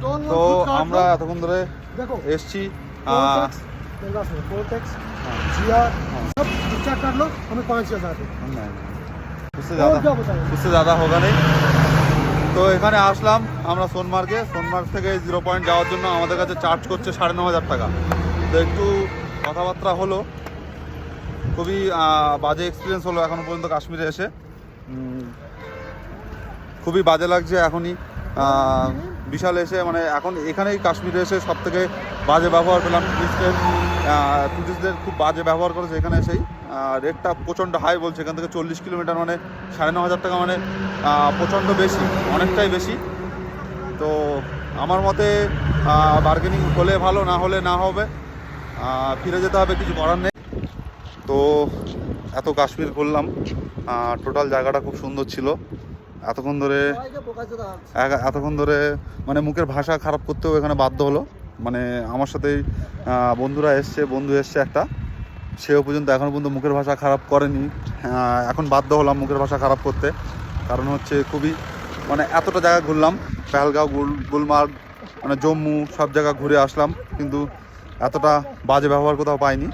তো আমরা এতক্ষণ ধরে এসছি उससे ज़्यादा होगा नहीं। তো এখানে আসলাম আমরা সোনমার্গে। সোনমার্গ থেকে 0 পয়েন্ট যাওয়ার জন্য আমাদের কাছে চার্জ করছে 9,500 টাকা। তো একটু কথাবার্তা হলো, খুবই বাজে এক্সপিরিয়েন্স হলো এখনও পর্যন্ত কাশ্মীরে এসে। খুবই বাজে লাগছে এখনই বিশাল এসে, মানে এখন এখানেই কাশ্মীরে এসে সব থেকে বাজে ব্যবহার পেলাম। টুরিস্টদের খুব বাজে ব্যবহার করেছে এখানে এসেই। রেটটা প্রচণ্ড হাই বলছে, এখান থেকে 40 কিলোমিটার মানে 9,500 টাকা, মানে প্রচণ্ড বেশি, অনেকটাই বেশি। তো আমার মতে বার্গেনিং হলে ভালো, না হলে না হবে, ফিরে যেতে হবে, কিছু করার নেই। তো এত কাশ্মীর ঘুরলাম, টোটাল জায়গাটা খুব সুন্দর ছিল। এতক্ষণ ধরে মানে মুখের ভাষা খারাপ করতেও এখানে বাধ্য হলো। মানে আমার সাথেই বন্ধু এসছে একটা, সেও পর্যন্ত এখনও পর্যন্ত মুখের ভাষা খারাপ করেনি। এখন বাধ্য হলাম মুখের ভাষা খারাপ করতে, কারণ হচ্ছে খুবই মানে এতটা জায়গা ঘুরলাম, পেহেলগাঁও, গুলমার্গ, মানে জম্মু, সব জায়গা ঘুরে আসলাম, কিন্তু এতটা বাজে ব্যবহার কোথাও পাইনি।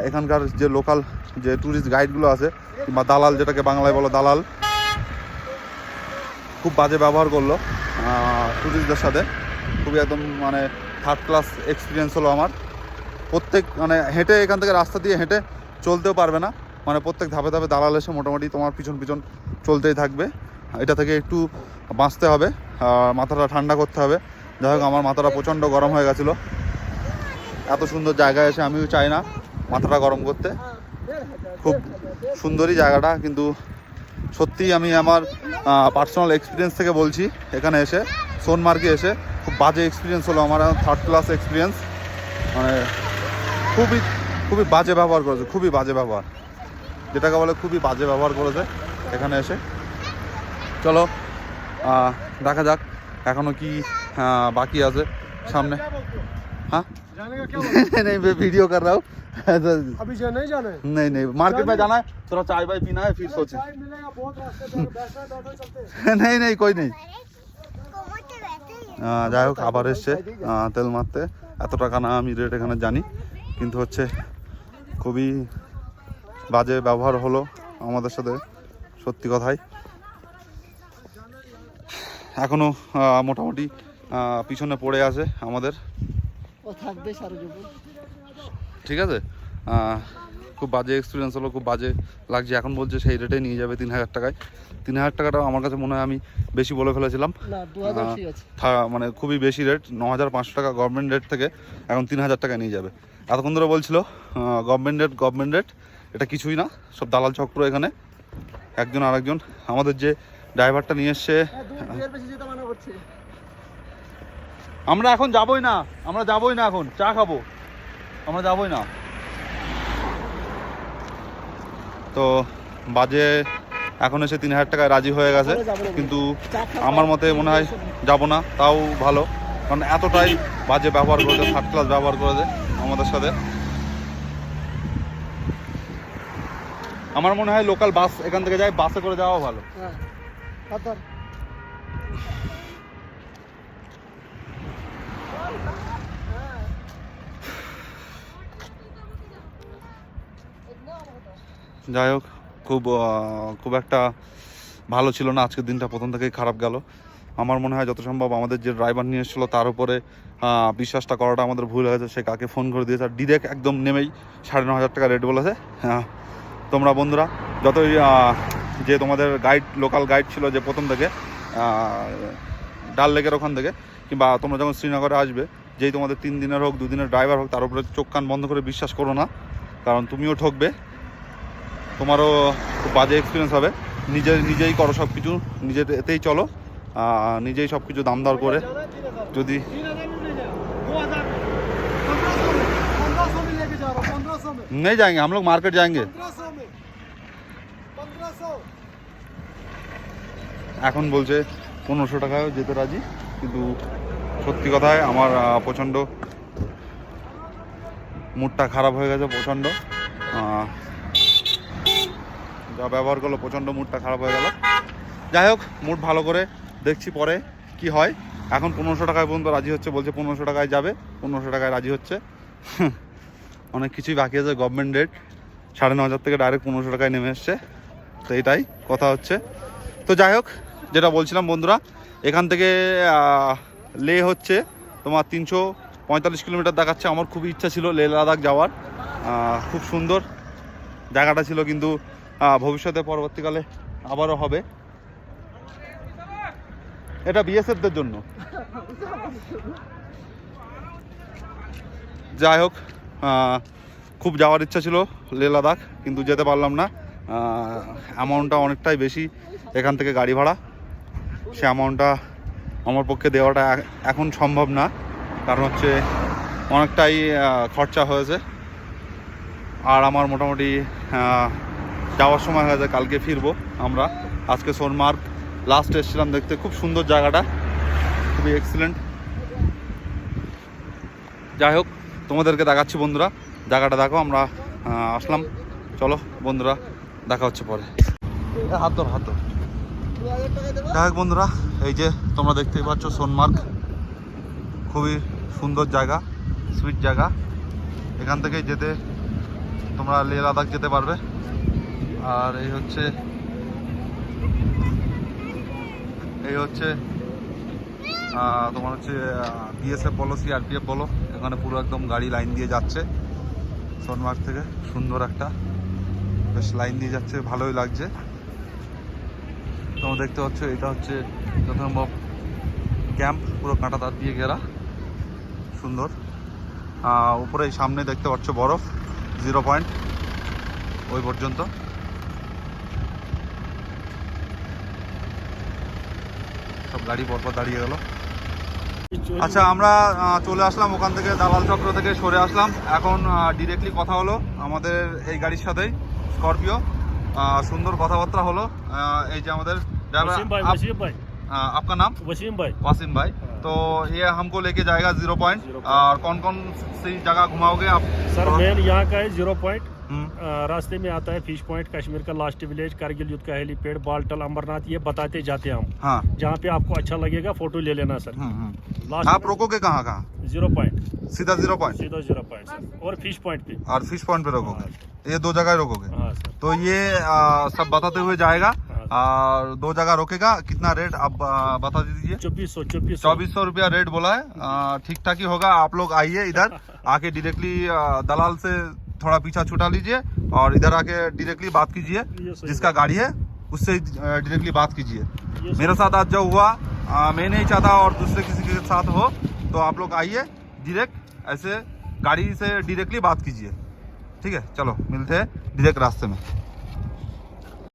এখানকার যে লোকাল যে ট্যুরিস্ট গাইডগুলো আছে, কিংবা দালাল, যেটাকে বাংলায় বলো দালাল, খুব বাজে ব্যবহার করলো ট্যুরিস্টদের সাথে। খুবই একদম মানে থার্ড ক্লাস এক্সপিরিয়েন্স হলো আমার। প্রত্যেক মানে হেঁটে এখান থেকে রাস্তা দিয়ে হেঁটে চলতেও পারবে না, মানে প্রত্যেক ধাপে ধাপে দালাল এসে মোটামুটি তোমার পিছন পিছন চলতেই থাকবে। এটা থেকে একটু বাঁচতে হবে, মাথাটা ঠান্ডা করতে হবে। যাই হোক, আমার মাথাটা প্রচণ্ড গরম হয়ে গেছিলো। এত সুন্দর জায়গায় এসে আমিও চাই না মাথাটা গরম করতে। খুব সুন্দরই জায়গাটা, কিন্তু সত্যিই আমি আমার পার্সোনাল এক্সপিরিয়েন্স থেকে বলছি, এখানে এসে সোনমার্গে এসে খুব বাজে এক্সপিরিয়েন্স হলো আমার, থার্ড ক্লাস এক্সপিরিয়েন্স। মানে খুবই খুবই বাজে ব্যবহার করেছে, খুবই বাজে ব্যবহার, যেটাকে বলে খুবই বাজে ব্যবহার করেছে এখানে এসে। চলো দেখা যাক এখনও কি বাকি আছে সামনে। हाँ नहीं मैं वीडियो कर रहा हूँ। अभी जो नहीं जाना है? नहीं मार्केट में जाना है, थोड़ा चाय वाय पीना है, फिर सोचे। चाय मिलेगा बहुत रास्ते पे, बैठे चलते हैं। नहीं कोई नहीं। যাই হোক, আবার এসছে তেল মারতে। এত টাকা না আমি রেট এখানে জানি, কিন্তু হচ্ছে খুবই বাজে ব্যবহার হলো আমাদের সাথে, সত্যি কথাই। এখনও মোটামুটি পিছনে পড়ে আছে আমাদের, ঠিক আছে। খুব বাজে এক্সপিরিয়েন্স হলো, খুব বাজে লাগছে। এখন বলছে সেই রেটে নিয়ে যাবে 3,000 টাকায়। 3,000 টাকাটা আমার কাছে মনে হয় আমি বেশি বলে ফেলেছিলাম, মানে খুবই বেশি রেট। 9,500 টাকা গভর্নমেন্ট রেট থেকে এখন 3,000 টাকায় নিয়ে যাবে। এতক্ষণ ধরে বলছিল গভর্নমেন্ট রেট, এটা কিছুই না, সব দালাল চক্র এখানে একজন আরেকজন। আমাদের যে ড্রাইভারটা নিয়ে এসছে, আমরা এখন যাবই না, এখন চা খাবো, আমরা যাবই না। তো বাজে এখন এসে 3,000 টাকায় রাজি হয়ে গেছে, কিন্তু আমার মতে মনে হয় যাবো না, তাও ভালো, কারণ এতটাই বাজে ব্যবহার করেছে, থার্ড ক্লাস ব্যবহার করেছে আমাদের সাথে। আমার মনে হয় লোকাল বাস এখান থেকে যায়, বাসে করে যাওয়া ভালো। যাই হোক, খুব একটা ভালো ছিল না আজকের দিনটা, প্রথম থেকেই খারাপ গেল। আমার মনে হয় যত সম্ভব আমাদের যে ড্রাইভার নিয়ে এসেছিলো তার উপরে বিশ্বাসটা করাটা আমাদের ভুল হয়েছে। সে কাকে ফোন করে দিয়েছে, আর ডিরেক্ট একদম নেমেই 9,500 টাকা রেট বলেছে। তোমরা বন্ধুরা যতই যে তোমাদের লোকাল গাইড ছিল যে প্রথম থেকে ডাল লেকের ওখান থেকে, কিংবা তোমরা যখন শ্রীনগরে আসবে, যেই তোমাদের 3 দিনের হোক 2 দিনের ড্রাইভার হোক, তার উপরে চোখ কান বন্ধ করে বিশ্বাস করো না, কারণ তুমিও ঠকবে, তোমারও খুব বাজে এক্সপিরিয়েন্স হবে। নিজেই করো সব কিছু, নিজের এতেই চলো, নিজেই সব কিছু দাম দর করে। যদি नहीं जाएंगे हम लोग, मार्केट जाएंगे। এখন বলছে 1500 টাকায় যেতে রাজি, কিন্তু সত্যি কথায় আমার প্রচণ্ড মুডটা খারাপ হয়ে গেছে, প্রচণ্ড যা ব্যবহার করলো, প্রচণ্ড মুডটা খারাপ হয়ে গেল। যাই হোক, মুড ভালো করে দেখছি পরে কি হয়। এখন 1500 টাকায় পর্যন্ত রাজি হচ্ছে, বলছে 1500 টাকায় যাবে, 1500 টাকায় রাজি হচ্ছে। অনেক কিছুই বাকি আছে, গভর্নমেন্ট রেট 9,500 থেকে ডাইরেক্ট 1500 টাকায় নেমে এসছে। তো এটাই কথা হচ্ছে। তো যাই হোক, যেটা বলছিলাম বন্ধুরা, এখান থেকে লে হচ্ছে তোমার 345 কিলোমিটার দেখাচ্ছে। আমার খুবই ইচ্ছা ছিল লে লাদাখ যাওয়ার, খুব সুন্দর জায়গাটা ছিল, কিন্তু ভবিষ্যতে পরবর্তীকালে আবারও হবে। এটা বিএসএফদের জন্য। যাই হোক, খুব যাওয়ার ইচ্ছা ছিল লে লাদাখ, কিন্তু যেতে পারলাম না। অ্যামাউন্টটা অনেকটাই বেশি এখান থেকে গাড়ি ভাড়া, সে অ্যামাউন্টটা আমার পক্ষে দেওয়াটা এখন সম্ভব না, কারণ হচ্ছে অনেকটাই খরচা হয়েছে। আর আমার মোটামুটি যাওয়ার সময় হয়েছে, কালকে ফিরবো আমরা। আজকে সোনমার্গ লাস্ট এসেছিলাম দেখতে, খুব সুন্দর জায়গাটা, খুবই এক্সিলেন্ট। যাই হোক, তোমাদেরকে দেখাচ্ছি বন্ধুরা, জায়গাটা দেখো। আমরা আসলাম, চলো বন্ধুরা, দেখা হচ্ছে পরে। হাত ধর। যাই হোক বন্ধুরা, এই যে তোমরা দেখতেই পাচ্ছ সোনমার্গ, খুবই সুন্দর জায়গা, সুইট জায়গা। এখান থেকে যেতে তোমরা লে লাদাখ যেতে পারবে। আর এই হচ্ছে তোমার হচ্ছে বিএসএফ বলো, সিআরপিএফ বলো, এখানে পুরো একদম গাড়ি লাইন দিয়ে যাচ্ছে সোনমার্গ থেকে। সুন্দর একটা বেশ লাইন দিয়ে যাচ্ছে, ভালোই লাগছে। তোমরা দেখতে পাচ্ছ, এটা হচ্ছে যথাসম্ভব ক্যাম্প, পুরো কাঁটাতার দিয়ে ঘেরা, সুন্দর। উপরে সামনে দেখতে পাচ্ছ বরফ, 0 পয়েন্ট ওই পর্যন্ত। সব গাড়ি পরপর দাঁড়িয়ে গেল। আচ্ছা, আমরা চলে আসলাম ওখান থেকে, দালাল চক্র থেকে সরে আসলাম। এখন ডিরেক্টলি কথা হলো আমাদের এই গাড়ির সাথেই, স্করপিও। সুন্দর কথাবার্তা হলো। এই যে আমাদের वसीम भाई आपका नाम? वासिम भाई। तो ये हमको लेके जाएगा 0 पॉइंट। और कौन कौन सी जगह घुमाओगे आप? सर मेन यहाँ का है 0 पॉइंट। रास्ते में आता है फिश पॉइंट, कश्मीर का लास्ट विलेज, कारगिल युद्ध का हेलीपैड, बालटल, अमरनाथ, ये बताते जाते हैं हम। हाँ, जहाँ पे आपको अच्छा लगेगा फोटो ले लेना सर। लास्ट आप रोकोगे कहाँ 0 पॉइंट, सीधा 0 पॉइंट? सीधा 0 पॉइंट सर। और फिश पॉइंट पे। और फिश पॉइंट पे रोकोगे? ये 2 जगह रोकोगे? हाँ सर। तो ये सब बताते हुए जाएगा। और 2 जगह रोकेगा। कितना रेट आप बता दीजिए। 2400 रुपया रेट बोला है। ठीक ठाक ही होगा। आप लोग आइए इधर, आके डायरेक्टली दलाल से थोड़ा पीछा छुटा लीजिए और इधर आके डायरेक्टली बात कीजिए, जिसका गाड़ी है उससे डायरेक्टली बात कीजिए। मेरे साथ आज जो हुआ, मैं नहीं चाहता और दूसरे किसी के साथ हो, तो आप लोग आइए डायरेक्ट, ऐसे गाड़ी से डायरेक्टली बात कीजिए। ठीक है, चलो मिलते हैं डायरेक्ट रास्ते में।